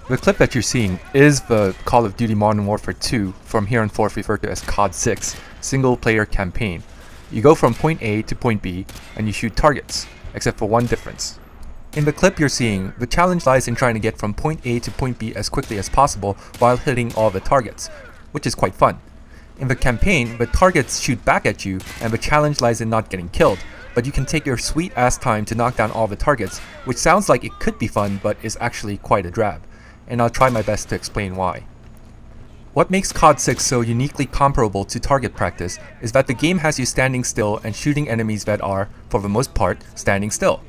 The clip that you're seeing is the Call of Duty Modern Warfare 2, from here on forth referred to as COD 6, single player campaign. You go from point A to point B and you shoot targets, except for one difference. In the clip you're seeing, the challenge lies in trying to get from point A to point B as quickly as possible while hitting all the targets, which is quite fun. In the campaign, the targets shoot back at you and the challenge lies in not getting killed, but you can take your sweet ass time to knock down all the targets, which sounds like it could be fun but is actually quite a drag. And I'll try my best to explain why. What makes COD 6 so uniquely comparable to target practice is that the game has you standing still and shooting enemies that are, for the most part, standing still.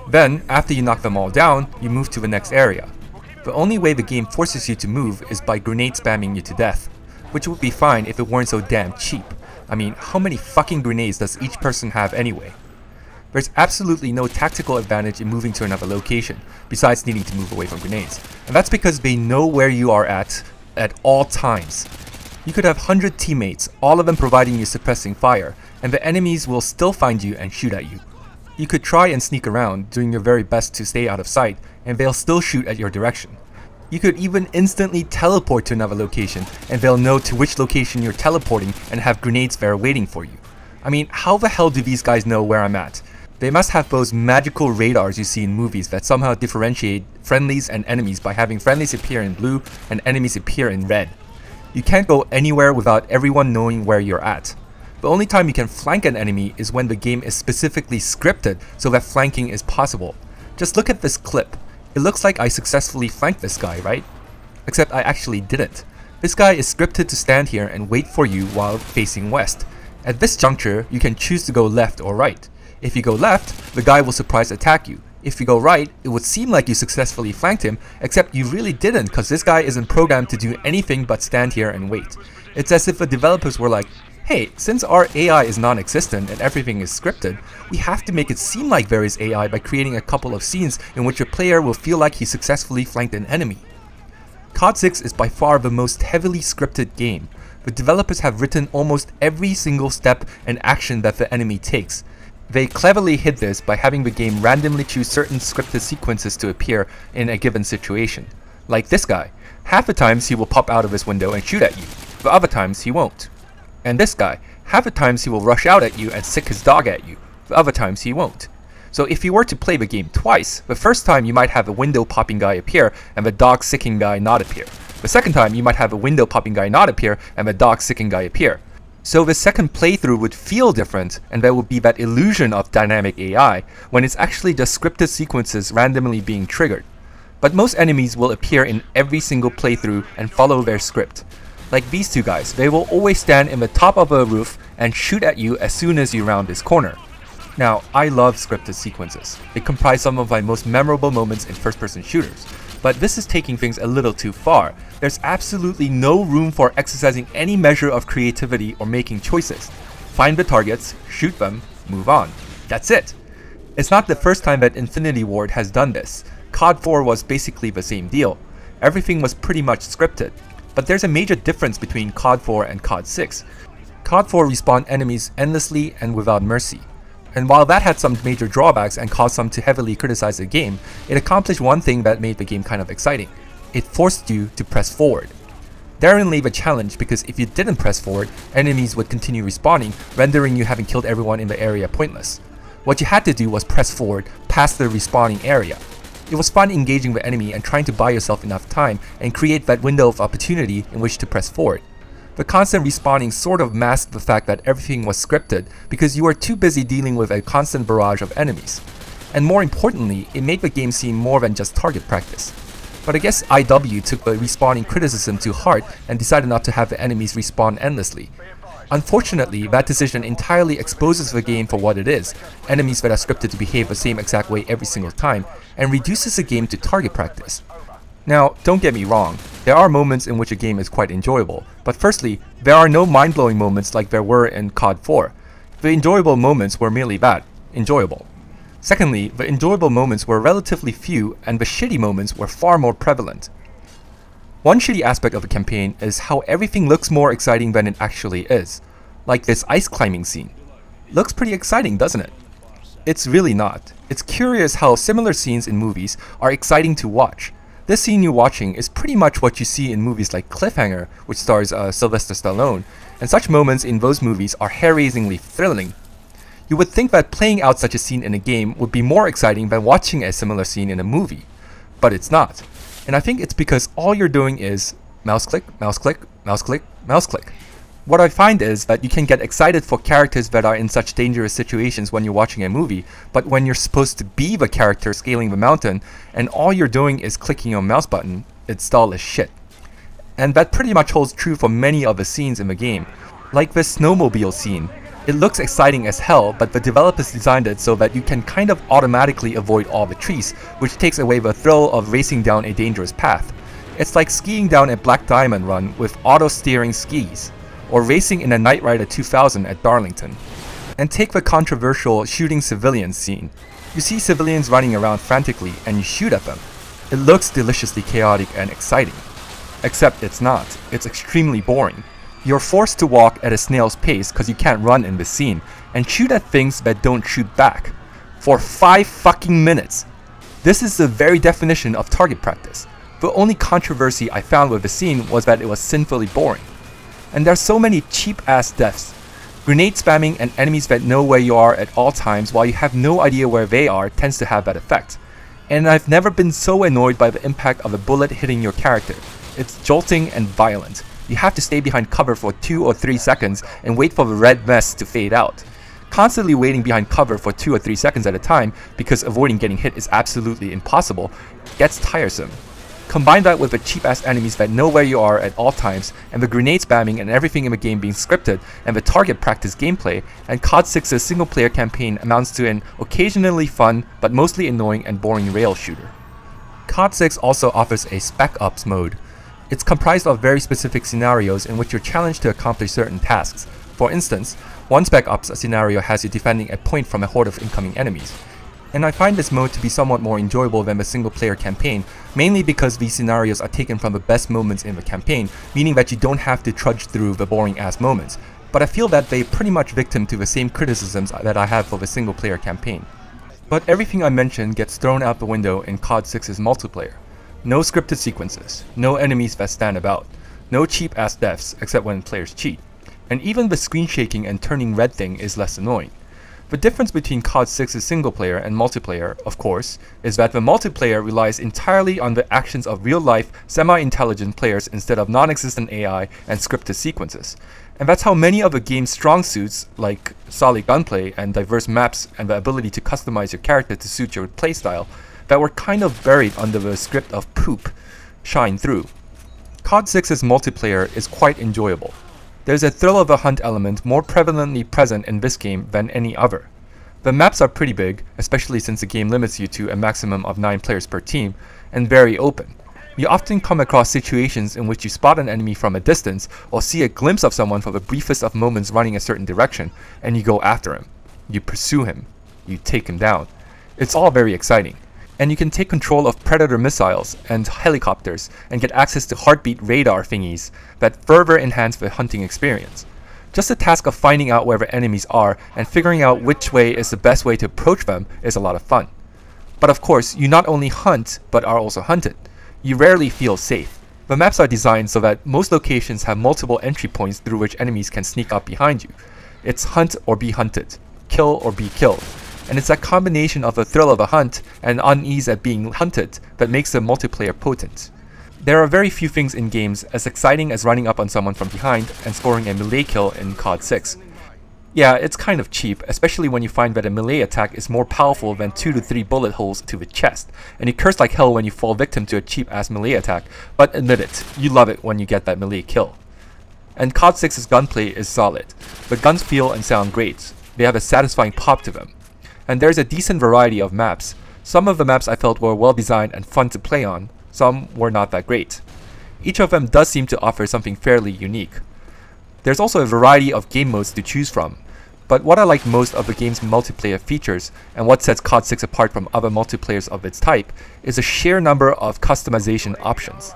Then, after you knock them all down, you move to the next area. The only way the game forces you to move is by grenade spamming you to death, which would be fine if it weren't so damn cheap. I mean, how many fucking grenades does each person have anyway? There's absolutely no tactical advantage in moving to another location, besides needing to move away from grenades. And that's because they know where you are at all times. You could have 100 teammates, all of them providing you suppressing fire, and the enemies will still find you and shoot at you. You could try and sneak around, doing your very best to stay out of sight, and they'll still shoot at your direction. You could even instantly teleport to another location, and they'll know to which location you're teleporting and have grenades there waiting for you. I mean, how the hell do these guys know where I'm at? They must have those magical radars you see in movies that somehow differentiate friendlies and enemies by having friendlies appear in blue and enemies appear in red. You can't go anywhere without everyone knowing where you're at. The only time you can flank an enemy is when the game is specifically scripted so that flanking is possible. Just look at this clip. It looks like I successfully flanked this guy, right? Except I actually didn't. This guy is scripted to stand here and wait for you while facing west. At this juncture, you can choose to go left or right. If you go left, the guy will surprise attack you. If you go right, it would seem like you successfully flanked him, except you really didn't because this guy isn't programmed to do anything but stand here and wait. It's as if the developers were like, hey, since our AI is non-existent and everything is scripted, we have to make it seem like there is AI by creating a couple of scenes in which a player will feel like he successfully flanked an enemy. COD 6 is by far the most heavily scripted game. The developers have written almost every single step and action that the enemy takes. They cleverly hid this by having the game randomly choose certain scripted sequences to appear in a given situation. Like this guy. Half the times he will pop out of his window and shoot at you, but other times he won't. And this guy. Half the times he will rush out at you and sick his dog at you, but other times he won't. So if you were to play the game twice, the first time you might have a window popping guy appear and the dog sicking guy not appear. The second time you might have a window popping guy not appear and the dog sicking guy appear. So the second playthrough would feel different, and there would be that illusion of dynamic AI, when it's actually just scripted sequences randomly being triggered. But most enemies will appear in every single playthrough and follow their script. Like these two guys, they will always stand in the top of a roof and shoot at you as soon as you round this corner. Now, I love scripted sequences. They comprise some of my most memorable moments in first-person shooters. But this is taking things a little too far. There's absolutely no room for exercising any measure of creativity or making choices. Find the targets, shoot them, move on. That's it. It's not the first time that Infinity Ward has done this. COD 4 was basically the same deal. Everything was pretty much scripted. But there's a major difference between COD 4 and COD 6. COD 4 respawned enemies endlessly and without mercy. And while that had some major drawbacks and caused some to heavily criticize the game, it accomplished one thing that made the game kind of exciting. It forced you to press forward. Therein lay the challenge, because if you didn't press forward, enemies would continue respawning, rendering you having killed everyone in the area pointless. What you had to do was press forward past the respawning area. It was fun engaging the enemy and trying to buy yourself enough time and create that window of opportunity in which to press forward. The constant respawning sort of masked the fact that everything was scripted because you were too busy dealing with a constant barrage of enemies. And more importantly, it made the game seem more than just target practice. But I guess IW took the respawning criticism to heart and decided not to have the enemies respawn endlessly. Unfortunately, that decision entirely exposes the game for what it is, enemies that are scripted to behave the same exact way every single time, and reduces the game to target practice. Now, don't get me wrong, there are moments in which a game is quite enjoyable, but firstly, there are no mind-blowing moments like there were in COD 4. The enjoyable moments were merely that, enjoyable. Secondly, the enjoyable moments were relatively few and the shitty moments were far more prevalent. One shitty aspect of the campaign is how everything looks more exciting than it actually is. Like this ice climbing scene. Looks pretty exciting, doesn't it? It's really not. It's curious how similar scenes in movies are exciting to watch. This scene you're watching is pretty much what you see in movies like Cliffhanger, which stars Sylvester Stallone, and such moments in those movies are hair-raisingly thrilling. You would think that playing out such a scene in a game would be more exciting than watching a similar scene in a movie, but it's not. And I think it's because all you're doing is mouse click, mouse click, mouse click, mouse click. What I find is that you can get excited for characters that are in such dangerous situations when you're watching a movie, but when you're supposed to be the character scaling the mountain, and all you're doing is clicking your mouse button, it's dull as shit. And that pretty much holds true for many of the scenes in the game. Like this snowmobile scene. It looks exciting as hell, but the developers designed it so that you can kind of automatically avoid all the trees, which takes away the thrill of racing down a dangerous path. It's like skiing down a Black Diamond run with auto-steering skis, or racing in a Knight Rider 2000 at Darlington. And take the controversial shooting civilians scene. You see civilians running around frantically and you shoot at them. It looks deliciously chaotic and exciting. Except it's not. It's extremely boring. You're forced to walk at a snail's pace because you can't run in this scene, and shoot at things that don't shoot back. For 5 fucking minutes! This is the very definition of target practice. The only controversy I found with the scene was that it was sinfully boring. And there's so many cheap ass deaths. Grenade spamming and enemies that know where you are at all times while you have no idea where they are tends to have that effect. And I've never been so annoyed by the impact of a bullet hitting your character. It's jolting and violent. You have to stay behind cover for 2 or 3 seconds and wait for the red mess to fade out. Constantly waiting behind cover for 2 or 3 seconds at a time because avoiding getting hit is absolutely impossible gets tiresome. Combine that with the cheap ass enemies that know where you are at all times, and the grenade spamming and everything in the game being scripted, and the target practice gameplay, and COD 6's single player campaign amounts to an occasionally fun but mostly annoying and boring rail shooter. COD 6 also offers a spec ops mode. It's comprised of very specific scenarios in which you're challenged to accomplish certain tasks. For instance, one spec ops scenario has you defending a point from a horde of incoming enemies. And I find this mode to be somewhat more enjoyable than the single player campaign, mainly because these scenarios are taken from the best moments in the campaign, meaning that you don't have to trudge through the boring ass moments. But I feel that they pretty much victim to the same criticisms that I have for the single player campaign. But everything I mentioned gets thrown out the window in COD 6's multiplayer. No scripted sequences, no enemies that stand about, no cheap ass deaths except when players cheat, and even the screen shaking and turning red thing is less annoying. The difference between COD 6's single player and multiplayer, of course, is that the multiplayer relies entirely on the actions of real-life, semi-intelligent players instead of non-existent AI and scripted sequences. And that's how many of the game's strong suits, like solid gunplay and diverse maps and the ability to customize your character to suit your playstyle, that were kind of buried under the script of poop, shine through. COD 6's multiplayer is quite enjoyable. There's a thrill of a hunt element more prevalently present in this game than any other. The maps are pretty big, especially since the game limits you to a maximum of 9 players per team, and very open. You often come across situations in which you spot an enemy from a distance or see a glimpse of someone for the briefest of moments running a certain direction, and you go after him. You pursue him. You take him down. It's all very exciting. And you can take control of Predator missiles and helicopters and get access to heartbeat radar thingies that further enhance the hunting experience. Just the task of finding out where the enemies are and figuring out which way is the best way to approach them is a lot of fun. But of course, you not only hunt, but are also hunted. You rarely feel safe. The maps are designed so that most locations have multiple entry points through which enemies can sneak up behind you. It's hunt or be hunted, kill or be killed. And it's that combination of the thrill of a hunt and unease at being hunted that makes the multiplayer potent. There are very few things in games as exciting as running up on someone from behind and scoring a melee kill in COD 6. Yeah, it's kind of cheap, especially when you find that a melee attack is more powerful than 2 to 3 bullet holes to the chest, and you curse like hell when you fall victim to a cheap ass melee attack, but admit it, you love it when you get that melee kill. And COD 6's gunplay is solid. The guns feel and sound great. They have a satisfying pop to them. And there's a decent variety of maps. Some of the maps I felt were well designed and fun to play on, some were not that great. Each of them does seem to offer something fairly unique. There's also a variety of game modes to choose from, but what I like most of the game's multiplayer features, and what sets COD 6 apart from other multiplayers of its type, is the sheer number of customization options.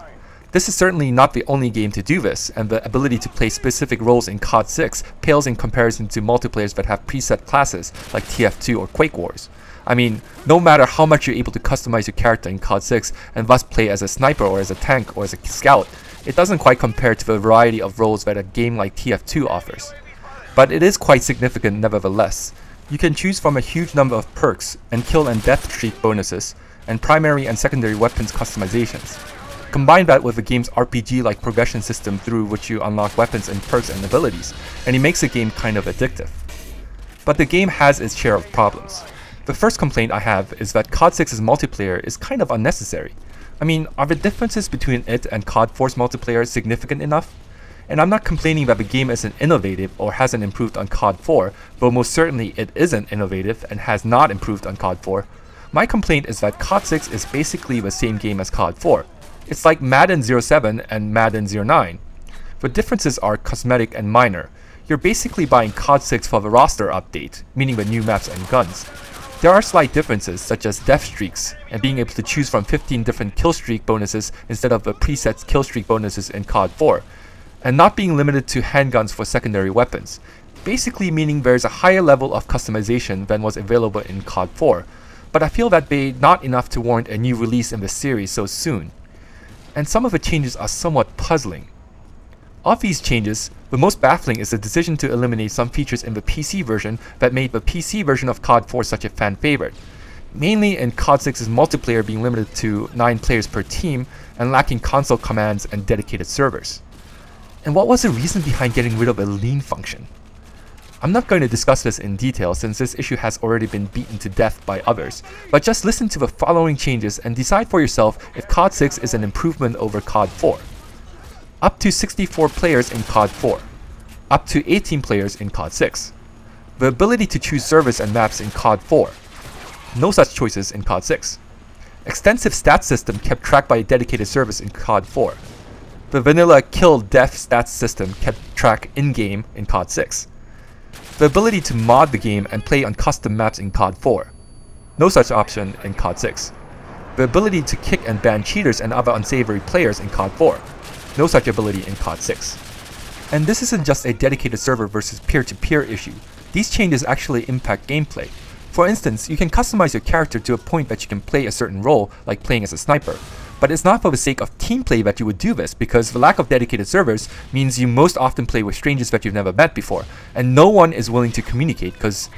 This is certainly not the only game to do this, and the ability to play specific roles in COD 6 pales in comparison to multiplayers that have preset classes like TF2 or Quake Wars. I mean, no matter how much you're able to customize your character in COD 6 and thus play as a sniper or as a tank or as a scout, it doesn't quite compare to the variety of roles that a game like TF2 offers. But it is quite significant nevertheless. You can choose from a huge number of perks and kill and death streak bonuses, and primary and secondary weapons customizations. Combine that with the game's RPG-like progression system through which you unlock weapons and perks and abilities, and it makes the game kind of addictive. But the game has its share of problems. The first complaint I have is that COD 6's multiplayer is kind of unnecessary. I mean, are the differences between it and COD 4's multiplayer significant enough? And I'm not complaining that the game isn't innovative or hasn't improved on COD 4, though most certainly it isn't innovative and has not improved on COD 4. My complaint is that COD 6 is basically the same game as COD 4. It's like Madden 07 and Madden 09. The differences are cosmetic and minor. You're basically buying COD 6 for the roster update, meaning the new maps and guns. There are slight differences such as death streaks and being able to choose from 15 different killstreak bonuses instead of the preset killstreak bonuses in COD 4, and not being limited to handguns for secondary weapons, basically meaning there's a higher level of customization than was available in COD 4, but I feel that they're not enough to warrant a new release in the series so soon. And some of the changes are somewhat puzzling. Of these changes, the most baffling is the decision to eliminate some features in the PC version that made the PC version of COD 4 such a fan favorite, mainly in COD 6's multiplayer being limited to 9 players per team and lacking console commands and dedicated servers. And what was the reason behind getting rid of a lean function? I'm not going to discuss this in detail since this issue has already been beaten to death by others, but just listen to the following changes and decide for yourself if COD 6 is an improvement over COD 4. Up to 64 players in COD 4. Up to 18 players in COD 6. The ability to choose servers and maps in COD 4. No such choices in COD 6. Extensive stats system kept track by a dedicated service in COD 4. The vanilla kill death stats system kept track in-game in COD 6. The ability to mod the game and play on custom maps in COD 4. No such option in COD 6. The ability to kick and ban cheaters and other unsavory players in COD 4. No such ability in COD 6. And this isn't just a dedicated server versus peer-to-peer issue. These changes actually impact gameplay. For instance, you can customize your character to a point that you can play a certain role, like playing as a sniper. But it's not for the sake of team play that you would do this, because the lack of dedicated servers means you most often play with strangers that you've never met before, and no one is willing to communicate because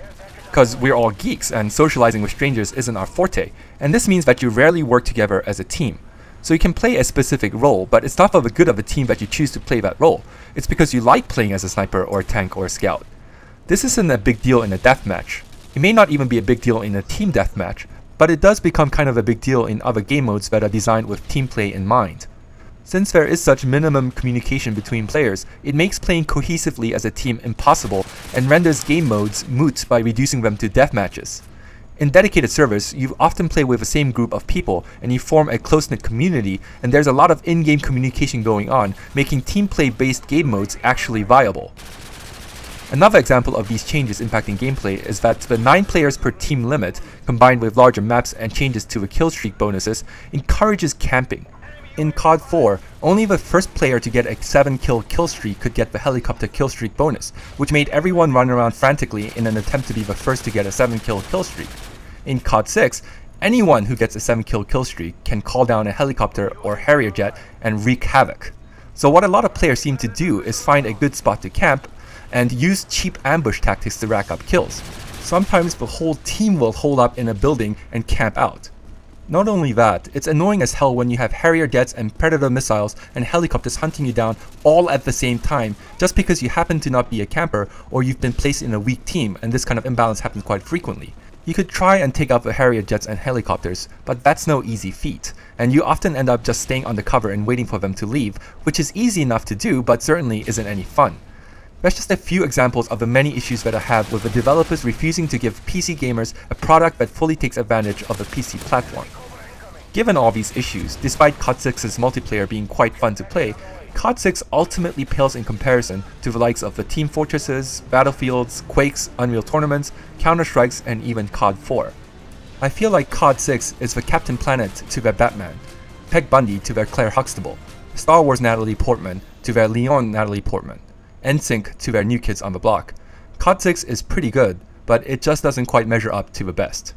we're all geeks and socializing with strangers isn't our forte, and this means that you rarely work together as a team. So you can play a specific role, but it's not for the good of the team that you choose to play that role. It's because you like playing as a sniper or a tank or a scout. This isn't a big deal in a deathmatch. It may not even be a big deal in a team deathmatch, but it does become kind of a big deal in other game modes that are designed with team play in mind. Since there is such minimum communication between players, it makes playing cohesively as a team impossible and renders game modes moot by reducing them to deathmatches. In dedicated servers, you often play with the same group of people and you form a close-knit community, and there's a lot of in-game communication going on, making team play-based game modes actually viable. Another example of these changes impacting gameplay is that the 9 players per team limit, combined with larger maps and changes to the killstreak bonuses, encourages camping. In COD 4, only the first player to get a 7-kill killstreak could get the helicopter killstreak bonus, which made everyone run around frantically in an attempt to be the first to get a 7-kill killstreak. In COD 6, anyone who gets a 7-kill killstreak can call down a helicopter or Harrier jet and wreak havoc. So what a lot of players seem to do is find a good spot to camp and use cheap ambush tactics to rack up kills. Sometimes the whole team will hold up in a building and camp out. Not only that, it's annoying as hell when you have Harrier jets and Predator missiles and helicopters hunting you down all at the same time just because you happen to not be a camper or you've been placed in a weak team, and this kind of imbalance happens quite frequently. You could try and take out the Harrier jets and helicopters, but that's no easy feat, and you often end up just staying under cover and waiting for them to leave, which is easy enough to do but certainly isn't any fun. That's just a few examples of the many issues that I have with the developers refusing to give PC gamers a product that fully takes advantage of the PC platform. Given all these issues, despite COD 6's multiplayer being quite fun to play, COD 6 ultimately pales in comparison to the likes of the Team Fortresses, Battlefields, Quakes, Unreal Tournaments, Counter-Strikes, and even COD 4. I feel like COD 6 is the Captain Planet to their Batman, Peg Bundy to their Claire Huxtable, Star Wars Natalie Portman to their Leon Natalie Portman, NSYNC to their New Kids on the Block. COD 6 is pretty good, but it just doesn't quite measure up to the best.